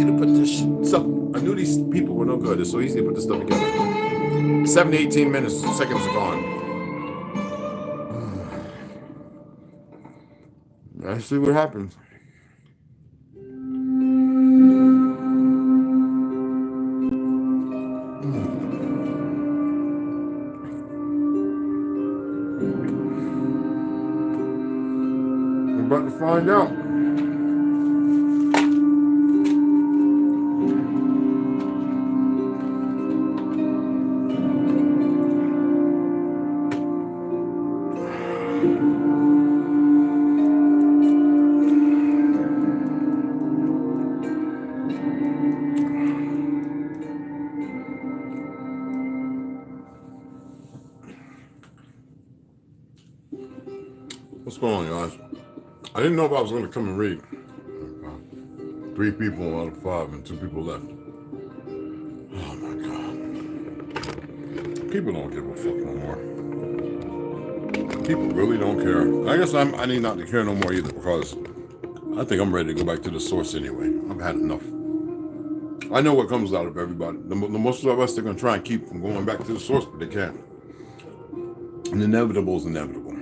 easy to put this stuff. I knew these people were no good. It's so easy to put this stuff together. 7 to 18 minutes, seconds are gone. Let's see what happens. I'm about to find out. What's going on, guys? I didn't know if I was going to come and read. 3 people out of 5 and 2 people left. Oh my God. People don't give a fuck no more. People really don't care. I guess I need not to care no more either, because I think I'm ready to go back to the source anyway. I've had enough. I know what comes out of everybody. The most of us, they're going to try and keep from going back to the source, but they can't. And inevitable is inevitable.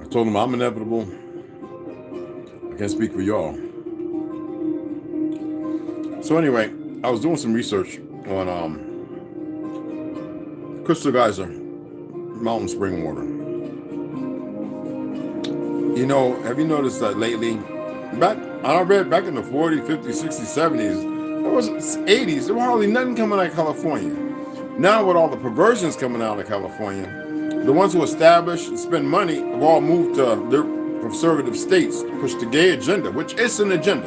I told them I'm inevitable. I can't speak for y'all. So anyway, I was doing some research on crystal geyser mountain spring water. You know, have you noticed that lately? I read back in the 40s, 50s, 60s, 70s, there was 80s, there was hardly nothing coming out of California. Now with all the perversions coming out of California, the ones who establish and spend money have all moved to their conservative states to push the gay agenda, which is an agenda.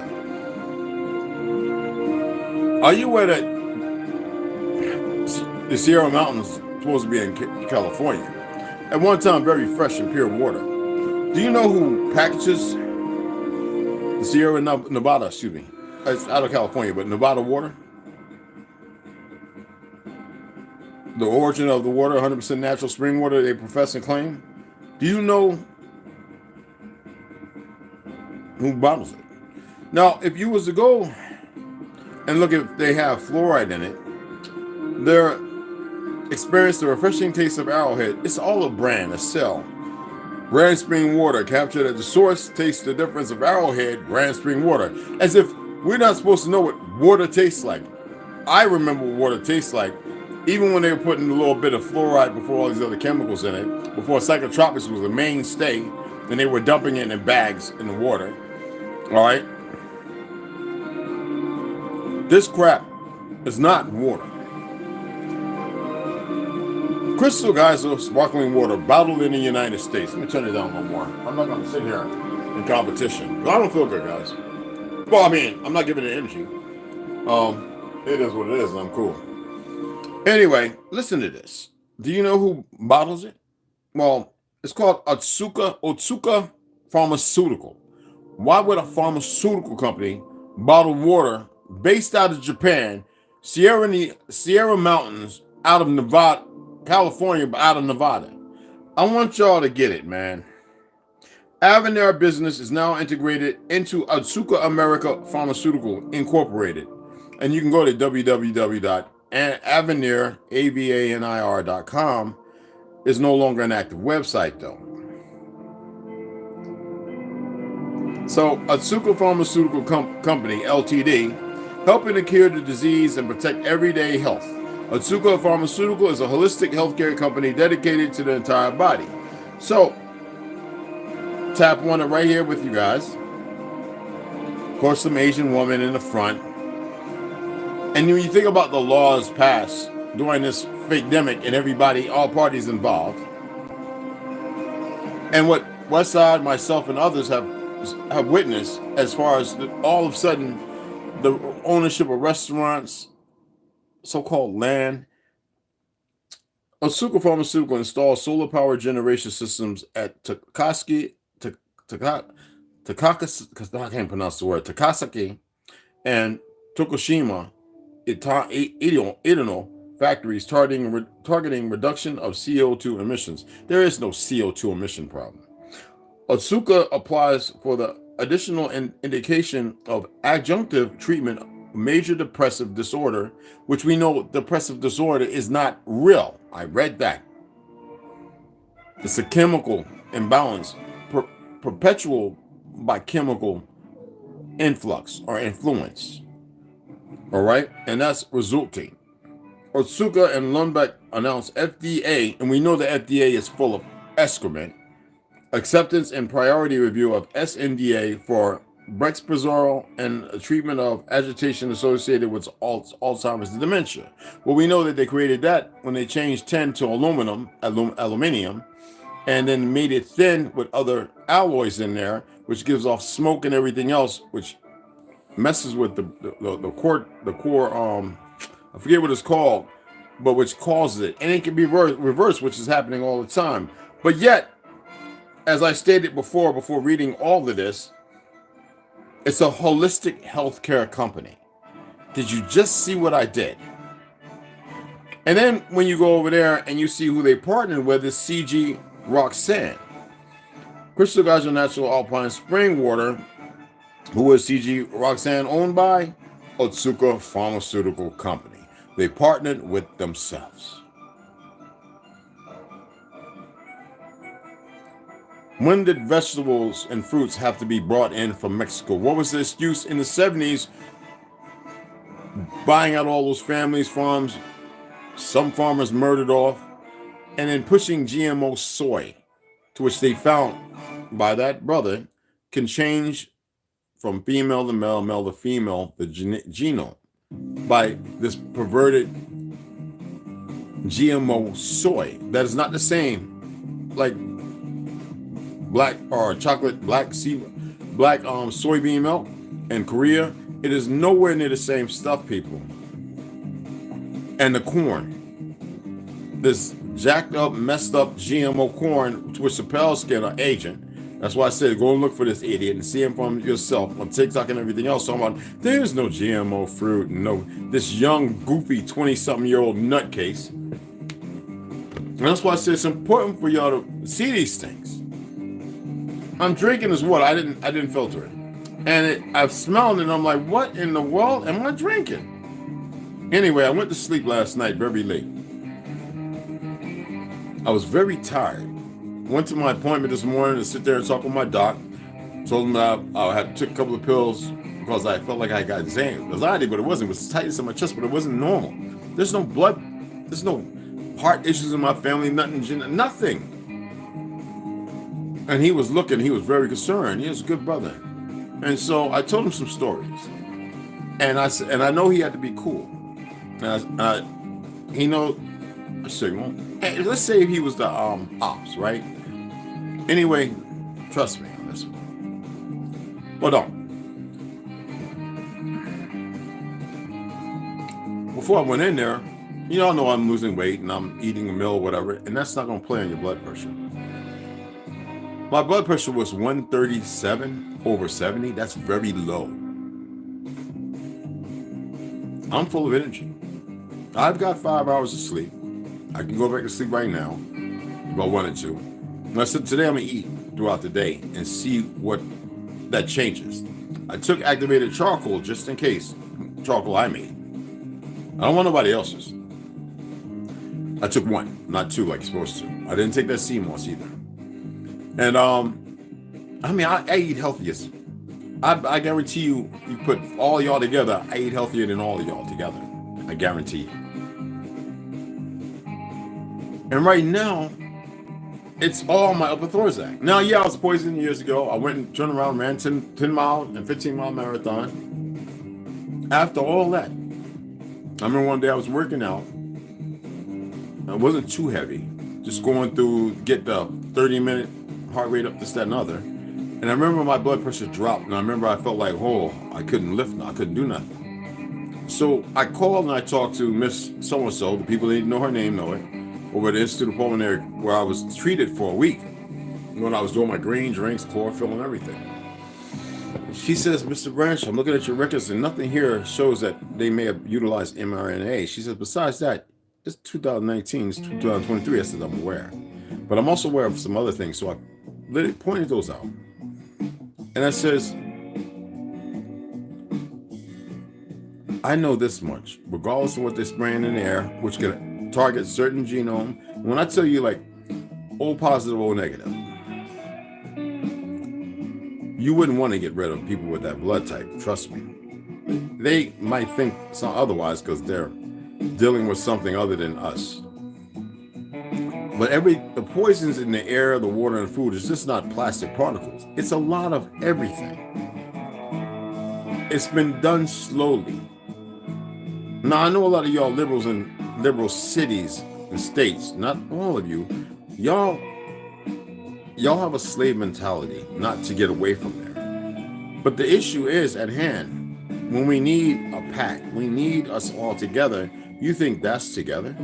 Are you aware that the Sierra Mountains are supposed to be in California? At one time, very fresh and pure water. Do you know who packages the Sierra Nevada, excuse me, it's out of California, but Nevada water? The origin of the water, 100% natural spring water they profess and claim. Do you know who bottles it? Now, if you was to go and look if they have fluoride in it, their experience the refreshing taste of Arrowhead, it's all a brand, a sell. Brand spring water captured at the source, taste the difference of Arrowhead, brand spring water. As if we're not supposed to know what water tastes like. I remember what water tastes like. Even when they were putting a little bit of fluoride before all these other chemicals in it, before psychotropics was a mainstay, and they were dumping it in bags in the water. All right? This crap is not water. Crystal geyser sparkling water bottled in the United States. Let me turn it down a little more. I'm not going to sit here in competition. I don't feel good, guys. Well, I mean, I'm not giving it energy. It is what it is, and I'm cool. Anyway, listen to this. Do you know who bottles it? Well, it's called Otsuka Pharmaceutical. Why would a pharmaceutical company bottle water based out of Japan, Sierra Mountains, out of Nevada, California, but out of Nevada? I want y'all to get it, man. Avenir Business is now integrated into Otsuka America Pharmaceutical Incorporated. And you can go to www.avenir.com. It's no longer an active website, though. So, Otsuka Pharmaceutical Company, Ltd., helping to cure the disease and protect everyday health. Otsuka Pharmaceutical is a holistic healthcare company dedicated to the entire body. So, tap one right here with you guys. Of course, some Asian woman in the front. And when you think about the laws passed during this pandemic and everybody, all parties involved, and what Westside, myself, and others have witnessed as far as all of a sudden the ownership of restaurants, so-called land. Otsuka Pharmaceutical installs solar power generation systems at Takasaki, I can't pronounce the word, Takasaki and Tokushima Ethanol factories targeting reduction of CO2 emissions. There is no CO2 emission problem. Otsuka applies for the additional indication of adjunctive treatment of major depressive disorder, which we know depressive disorder is not real. I read that. It's a chemical imbalance perpetual by chemical influx or influence. All right, and that's resulting. Otsuka and Lundbeck announced FDA, and we know the FDA is full of excrement, acceptance and priority review of SNDA for brexpiprazole and a treatment of agitation associated with Alzheimer's and dementia. Well, we know that they created that when they changed tin to aluminium, and then made it thin with other alloys in there, which gives off smoke and everything else, which messes with the core. I forget what it's called, but which causes it, and it can be reversed, which is happening all the time. But yet, as I stated before reading all of this, it's a holistic healthcare company. Did you just see what I did? And then when you go over there and you see who they partnered with, is CG Roxanne, Crystal Geyser Natural Alpine Spring Water, who is CG Roxanne owned by Otsuka Pharmaceutical Company. They partnered with themselves. When did vegetables and fruits have to be brought in from Mexico? What was the excuse in the 70s? Buying out all those families' farms, some farmers murdered off, and then pushing GMO soy, to which they found by that brother can change from female to male, male to female, the genome, by this perverted GMO soy that is not the same like black or chocolate soybean milk in Korea. It is nowhere near the same stuff, people. And the corn, this jacked up, messed up GMO corn, to which Chappelle's skin an agent. That's why I said go and look for this idiot and see him from yourself on TikTok and everything else. So I'm like, there's no GMO fruit, no this young goofy 20-something-year-old nutcase. And that's why I said it's important for y'all to see these things. I'm drinking this water. I didn't filter it, and I've smelled it. And I'm like, what in the world am I drinking? Anyway, I went to sleep last night very late. I was very tired. Went to my appointment this morning to sit there and talk with my doc. Told him that I had took a couple of pills because I felt like I got anxiety, but it wasn't. It was tightness in my chest, but it wasn't normal. There's no blood. There's no heart issues in my family. Nothing. And he was looking. He was very concerned. He was a good brother. And so I told him some stories. And I know he had to be cool. And he know. I said, well, hey, let's say if he was the ops, right? Anyway, trust me on this one. Hold on. Before I went in there, you all know I'm losing weight and I'm eating a meal or whatever, and that's not going to play on your blood pressure. My blood pressure was 137 over 70. That's very low. I'm full of energy. I've got 5 hours of sleep. I can go back to sleep right now if I wanted to. And I said today I'm going to eat throughout the day and see what that changes. I took activated charcoal just in case. Charcoal I made. I don't want nobody else's. I took one, not two like you're supposed to. I didn't take that sea moss either. And I eat healthiest. I guarantee you put all y'all together, I eat healthier than all of y'all together. I guarantee you. And right now, it's all my upper thoracic. Now, yeah, I was poisoned years ago. I went and turned around, ran 10 mile and 15 mile marathon. After all that, I remember one day I was working out. It wasn't too heavy. Just going through, get the 30-minute heart rate up, this, that, and other. And I remember my blood pressure dropped. And I remember I felt like, oh, I couldn't lift. I couldn't do nothing. So I called and I talked to Miss So-and-so. The people that didn't know her name know it. Over at the Institute of Pulmonary, where I was treated for a week. When I was doing my green drinks, chlorophyll, and everything. She says, Mr. Branch, I'm looking at your records and nothing here shows that they may have utilized mRNA. She says, besides that, it's 2019, it's 2023. I said, I'm aware. But I'm also aware of some other things. So I pointed those out. And it says, I know this much, regardless of what they're spraying in the air, which can target certain genome. When I tell you, like, O positive, O negative, you wouldn't want to get rid of people with that blood type. Trust me. They might think some otherwise because they're dealing with something other than us. But the poisons in the air, the water, and food is just not plastic particles. It's a lot of everything. It's been done slowly. Now, I know a lot of y'all liberals in liberal cities and states, not all of you, y'all have a slave mentality, not to get away from there. But the issue is at hand. When we need a pack, we need us all together. You think that's together?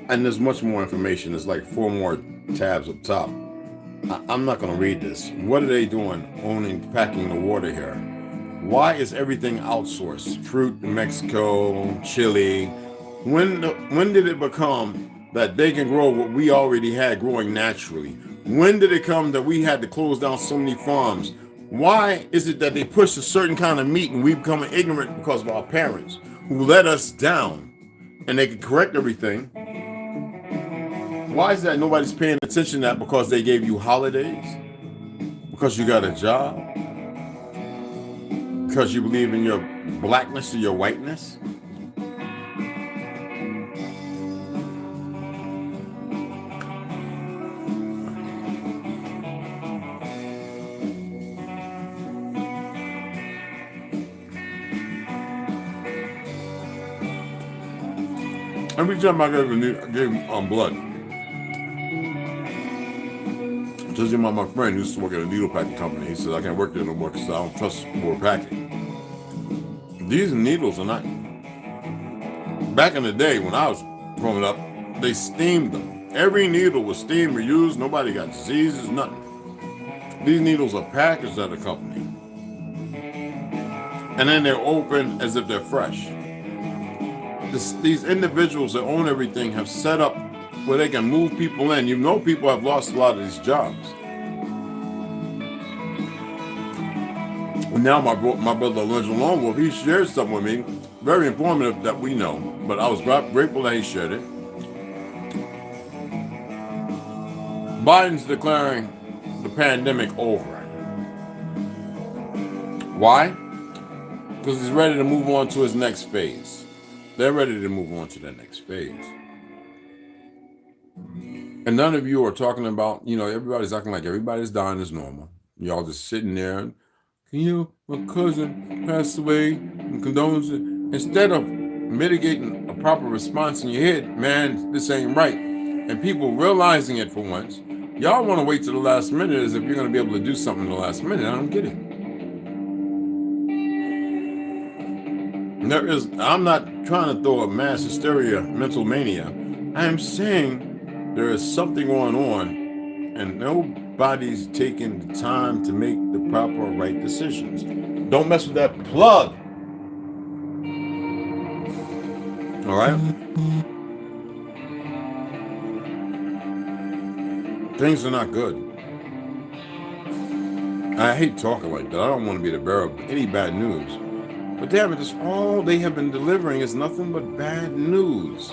And there's much more information. There's like 4 more tabs up top. I'm not going to read this. What are they doing packing the water here? Why is everything outsourced? Fruit in Mexico, Chile. When did it become that they can grow what we already had growing naturally? When did it come that we had to close down so many farms? Why is it that they push a certain kind of meat and we become ignorant because of our parents who let us down and they can correct everything? Why is that nobody's paying attention to that? Because they gave you holidays? Because you got a job? Because you believe in your blackness or your whiteness? Every time I gave blood, just my friend used to work at a needle packing company. He said, I can't work there no more because I don't trust more packing. These needles are not. Back in the day when I was growing up, they steamed them. Every needle was steamed, reused. Nobody got diseases, nothing. These needles are packaged at a company. And then they're open as if they're fresh. These individuals that own everything have set up where they can move people in. You know, people have lost a lot of these jobs. And now my brother, Legend Lonewolf, he shared something with me, very informative that we know, but I was grateful that he shared it. Biden's declaring the pandemic over. Why? Because he's ready to move on to his next phase. They're ready to move on to the next phase. And none of you are talking about, everybody's acting like everybody's dying as normal. Y'all just sitting there. My cousin passed away, and condolences. Instead of mitigating a proper response in your head, man, this ain't right. And people realizing it for once, y'all want to wait to the last minute as if you're going to be able to do something in the last minute. I don't get it. I'm not trying to throw a mass hysteria, mental mania. I am saying there is something going on and nobody's taking the time to make the proper right decisions. Don't mess with that plug. All right? Things are not good. I hate talking like that. I don't want to be the bearer of any bad news. But damn it, all they have been delivering is nothing but bad news.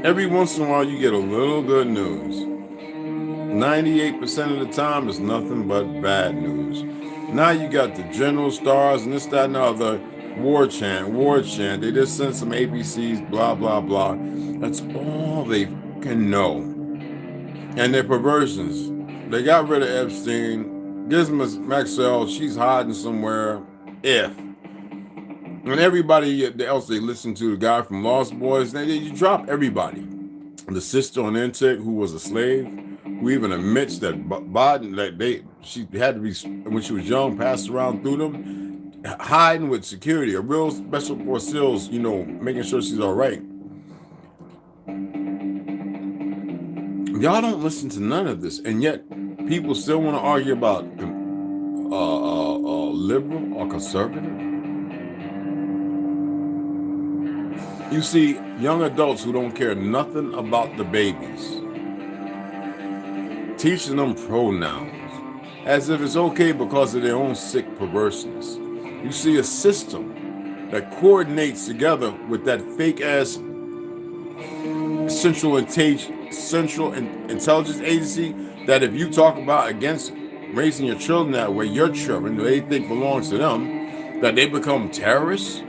Every once in a while, you get a little good news. 98% of the time, it's nothing but bad news. Now you got the general stars and this, that, and the other. War chant. They just send some ABCs, blah, blah, blah. That's all they can know. And their perversions. They got rid of Epstein. Gizmo Maxwell, she's hiding somewhere. And everybody else they listen to, the guy from Lost Boys, you drop everybody. The sister on Intek, who was a slave, who even admits that Biden, she had to be, when she was young, passed around through them, hiding with security, a real special force SEALs, making sure she's all right. Y'all don't listen to none of this, and yet people still want to argue about liberal or conservative. You see young adults who don't care nothing about the babies, teaching them pronouns as if it's okay because of their own sick perverseness. You see a system that coordinates together with that fake ass central intelligence agency that if you talk about against raising your children that way, your children they think belongs to them, that they become terrorists.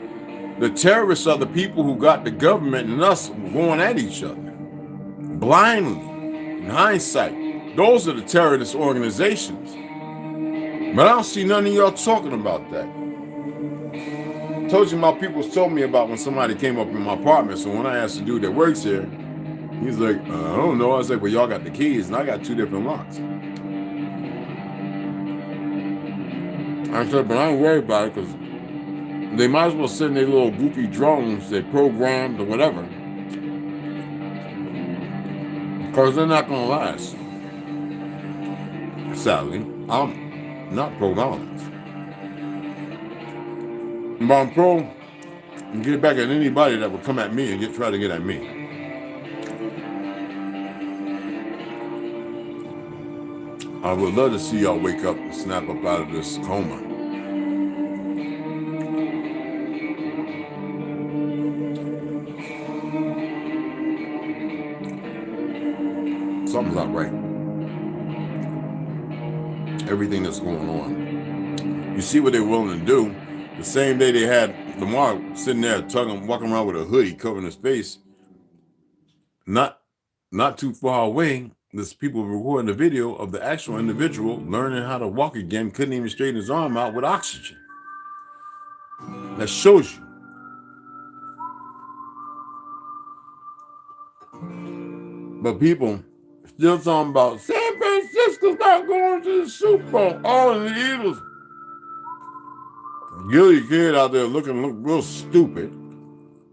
The terrorists are the people who got the government and us going at each other blindly. In hindsight, those are the terrorist organizations. But I don't see none of y'all talking about that. I told you my people told me about when somebody came up in my apartment. So when I asked the dude that works here, he's like, I don't know. I was like, well, y'all got the keys, and I got 2 different locks. I said, but I ain't worried about it because they might as well send their little goofy drones, they programmed or whatever, because they're not going to last. Sadly, I'm not pro-violence. But I'm pro and get back at anybody that would come at me and try to get at me. I would love to see y'all wake up and snap up out of this coma. Something's not right. Everything that's going on. You see what they're willing to do. The same day they had Lamar sitting there walking around with a hoodie covering his face. Not too far away, there's people recording the video of the actual individual learning how to walk again, couldn't even straighten his arm out with oxygen. That shows you. But people still talking about San Francisco's not going to the Super Bowl. All the Eagles. Guilty kid out there looking real stupid.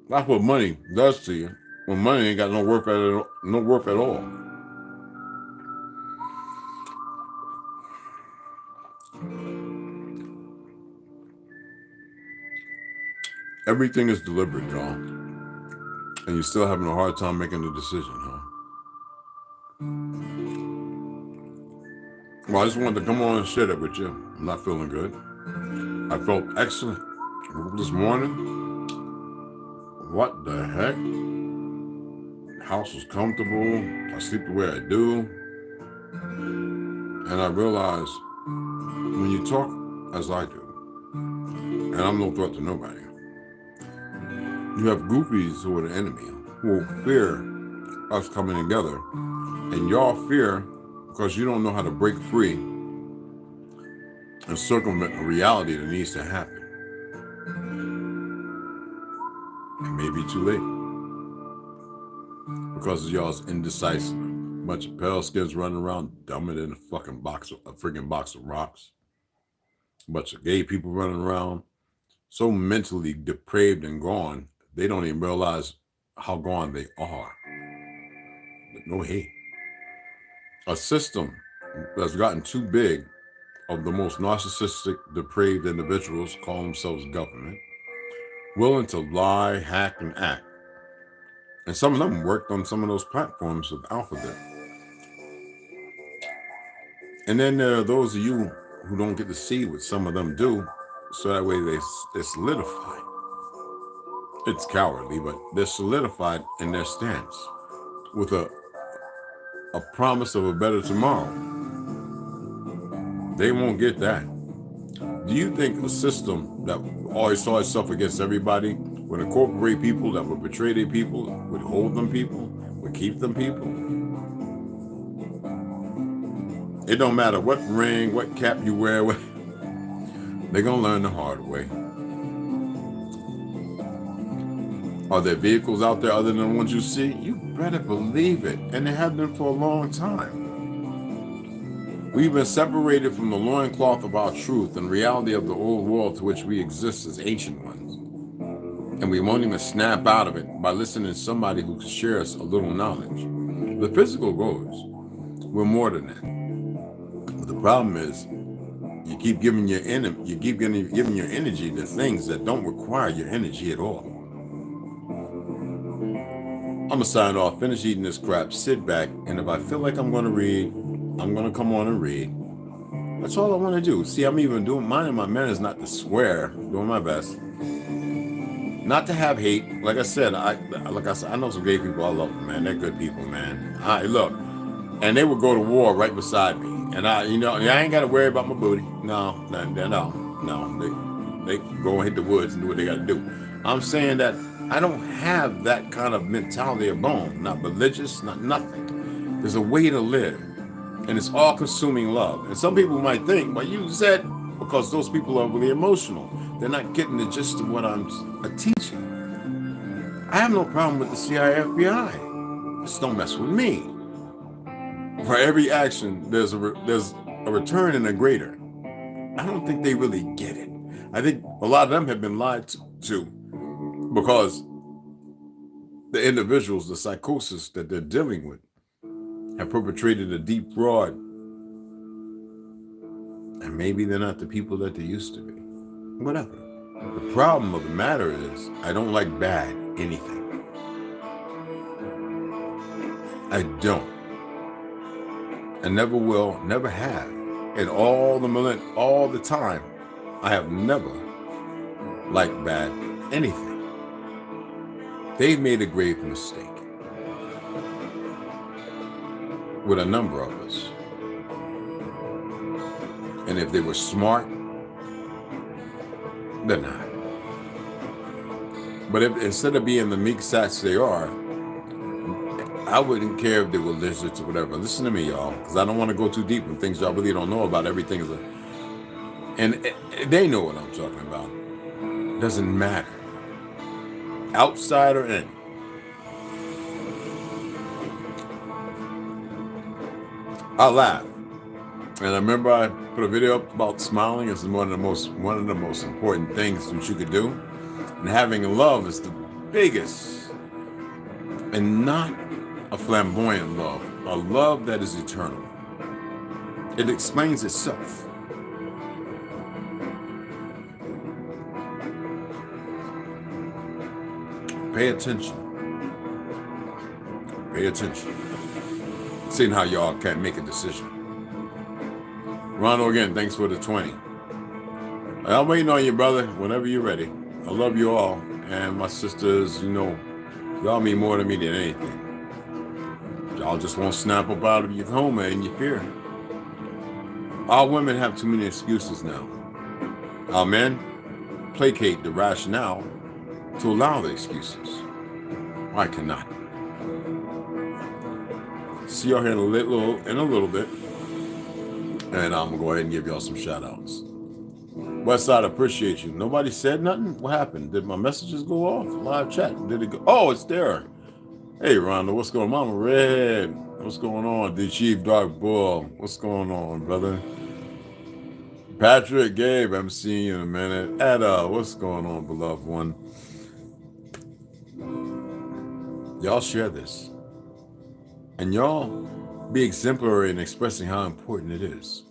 That's what money does to you. When money ain't got no worth at all. Everything is deliberate, y'all. And you're still having a hard time making the decision, huh? Well, I just wanted to come on and share that with you. I'm not feeling good. I felt excellent this morning. What the heck? The house was comfortable. I sleep the way I do. And I realized when you talk as I do, and I'm no threat to nobody, you have goofies who are the enemy, who will fear us coming together. And y'all fear because you don't know how to break free and circumvent a reality that needs to happen. It may be too late because of y'all's indecisive. A bunch of pale skins running around dumber than a freaking box of rocks. A bunch of gay people running around so mentally depraved and gone, they don't even realize how gone they are. But no hate. A system that's gotten too big of the most narcissistic, depraved individuals call themselves government, willing to lie, hack, and act. And some of them worked on some of those platforms of Alphabet. And then there are those of you who don't get to see what some of them do, so that way they solidify. It's cowardly, but they're solidified in their stance with a promise of a better tomorrow. They won't get that. Do you think a system that always saw itself against everybody would incorporate people that would betray their people, would hold them people, would keep them people? It don't matter what ring, what cap you wear, they're going to learn the hard way. Are there vehicles out there other than the ones you see? You better believe it. And they have been for a long time. We've been separated from the loincloth of our truth and reality of the old world to which we exist as ancient ones. And we won't even snap out of it by listening to somebody who can share us a little knowledge. The physical goes. We're more than that. But the problem is, you keep giving your energy to things that don't require your energy at all. I'm gonna sign off, finish eating this crap, sit back, and if I feel like I'm gonna read, I'm gonna come on and read. That's all I want to do. See, I'm even doing mine and my manners not to swear, doing my best. Not to have hate. Like I said, I know some gay people. I love them, man. They're good people, man. Look, and they would go to war right beside me, and I ain't got to worry about my booty. No. They go and hit the woods and do what they got to do. I'm saying that I don't have that kind of mentality of bone. Not religious, not nothing. There's a way to live, and it's all-consuming love. And some people might think, well, you said, because those people are really emotional. They're not getting the gist of what I'm teaching. I have no problem with the CIA, FBI. Just don't mess with me. For every action, there's a return and a greater. I don't think they really get it. I think a lot of them have been lied to because the individuals, the psychosis that they're dealing with, have perpetrated a deep fraud. And maybe they're not the people that they used to be. Whatever. The problem of the matter is, I don't like bad anything. I don't. I never will, never have. In all the time, I have never liked bad anything. They've made a grave mistake with a number of us. And if they were smart, they're not. But if instead of being the meek sats they are, I wouldn't care if they were lizards or whatever. Listen to me, y'all, because I don't want to go too deep in things y'all really don't know about. Everything is and they know what I'm talking about. Doesn't matter. Outside or in. I laugh. And I remember I put a video up about smiling is one of the most important things that you could do. And having love is the biggest. And not a flamboyant love. A love that is eternal. It explains itself. Pay attention. Pay attention. Seeing how y'all can't make a decision. Ronald, again, thanks for the 20. I'm waiting on you, brother, whenever you're ready. I love you all. And my sisters, y'all mean more to me than anything. Y'all just won't snap up out of your coma and your fear. Our women have too many excuses now. Our men placate the rationale to allow the excuses. I cannot. See y'all here in a little bit. And I'm going to go ahead and give y'all some shout outs. Westside, appreciate you. Nobody said nothing? What happened? Did my messages go off? Live chat. Did it go? Oh, it's there. Hey, Rhonda, what's going on? Mama Red, what's going on? The Chief Dark Bull, what's going on, brother? Patrick, Gabe, I haven't seen you in a minute. Etta, what's going on, beloved one? Y'all share this. And y'all be exemplary in expressing how important it is.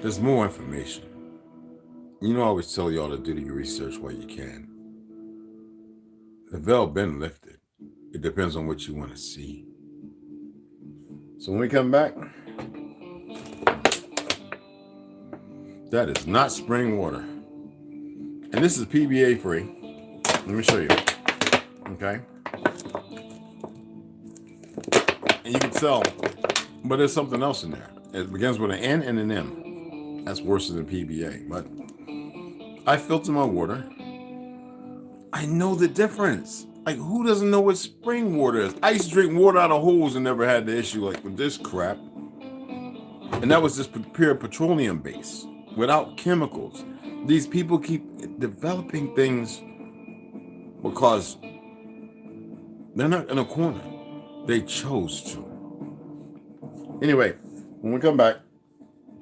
There's more information. I always tell y'all to do your research while you can. The veil been lifted. It depends on what you want to see. So when we come back, that is not spring water. And this is PBA free. Let me show you. Okay. And you can tell, but there's something else in there. It begins with an N and an M. That's worse than PBA. But I filter my water. I know the difference. Like, who doesn't know what spring water is? I used to drink water out of holes and never had the issue like with this crap. And that was just pure petroleum base without chemicals. These people keep developing things because they're not in a corner. They chose to. Anyway, when we come back,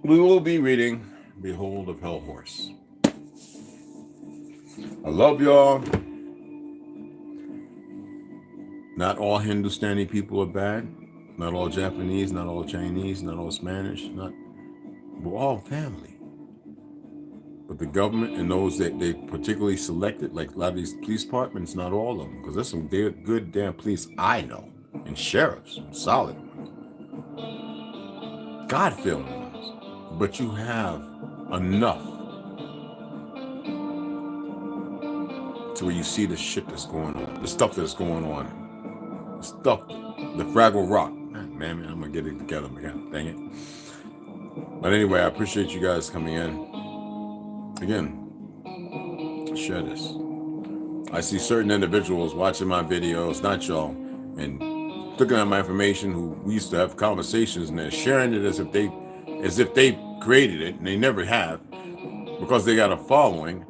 we will be reading Behold a Pale Horse. I love y'all. Not all Hindustani people are bad. Not all Japanese, not all Chinese, not all Spanish. We're all family. But the government and those that they particularly selected, like a lot of these police departments, not all of them, because there's some good damn police I know, and sheriffs, solid ones, God-fearing ones. But you have enough to where you see the shit that's going on, the stuff that's going on, the stuff, the Fraggle Rock. Man, I'm gonna get it together again. Dang it. But anyway, I appreciate you guys coming in. Again, share this. I see certain individuals watching my videos, not y'all, and looking at my information who we used to have conversations, and they're sharing it as if they created it, and they never have, because they got a following.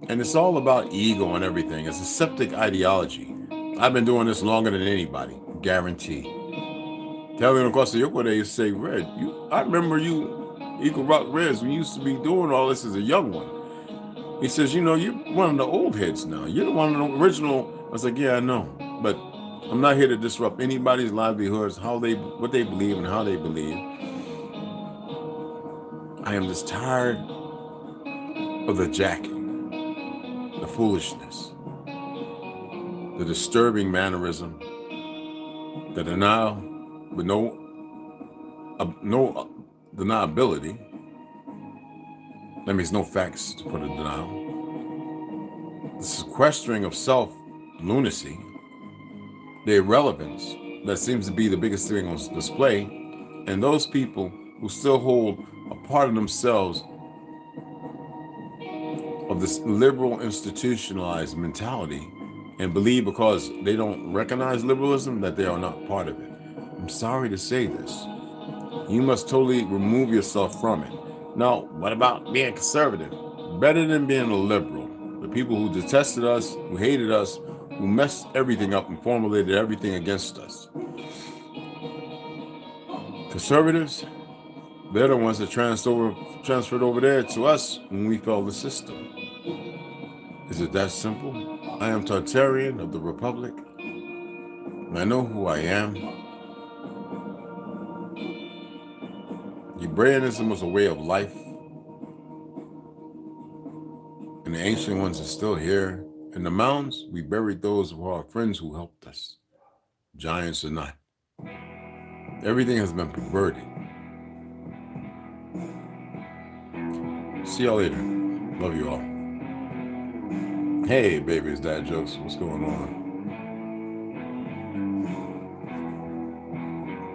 And it's all about ego and everything. It's a septic ideology. I've been doing this longer than anybody, guarantee. Telling across the Yoko, they say, Red, I remember you, Eagle Rock Reds, when you used to be doing all this as a young one. He says, you're one of the old heads now. You're the one of the original. I was like, yeah, I know. But I'm not here to disrupt anybody's livelihoods, what they believe and how they believe. I am just tired of the jacking, the foolishness, the disturbing mannerism, the denial with no deniability. That means no facts for the denial. The sequestering of self lunacy, the irrelevance that seems to be the biggest thing on display, and those people who still hold a part of themselves of this liberal institutionalized mentality and believe because they don't recognize liberalism that they are not part of it. I'm sorry to say this. You must totally remove yourself from it. Now, what about being conservative? Better than being a liberal. The people who detested us, who hated us, who messed everything up and formulated everything against us. Conservatives, they're the ones that transferred over there to us when we fell the system. Is it that simple? I am Tartarian of the Republic, and I know who I am. Hebraism was a way of life, and the ancient ones are still here. In the mountains, we buried those who are our friends who helped us, giants or not. Everything has been perverted. See y'all later. Love you all. Hey, babies, dad jokes. What's going on?